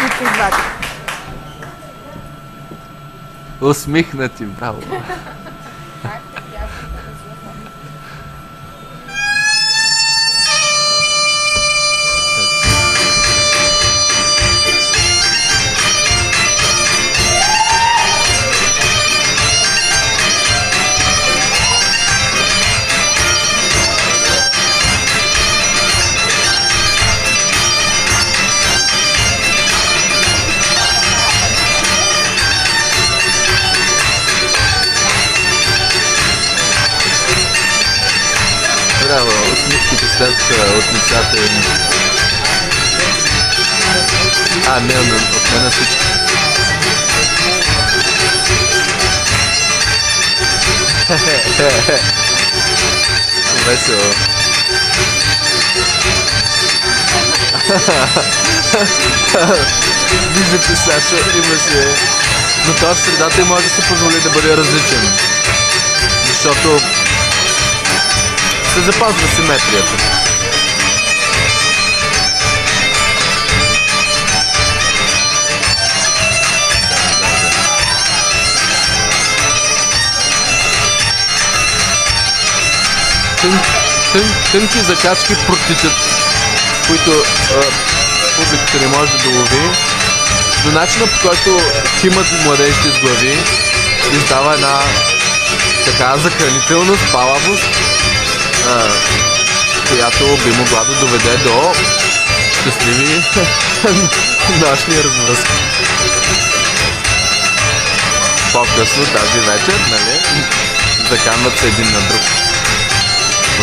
и двата. Усмихнати, браво. Браво, усмивките слязаха от лицата им. Не, от мен всички. Весело. Виждате, Саша имаше... Но той в средата и може да се позволи да бъде различен. Защото се запазва симетрията. Тънки закачки протичат, които публиката не може да долови, до начина, по който кимат младежите с глави издава една така захранителност, палавост, която би могла да доведе до щастливи нощни развръзки. По-късно тази вечер, нали, заканват се един на друг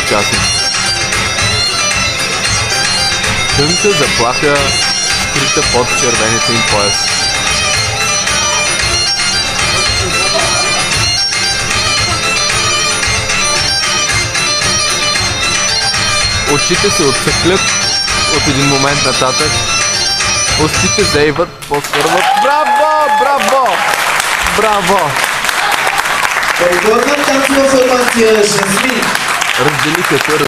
участници. Тънка заплаха, скрита под червените им пояс. Очите се отцъклят от един момент нататък. Устите заиват, по-скърват. Браво! Браво! Браво! Предлагам тази информация, Жасмин. Разделиха се.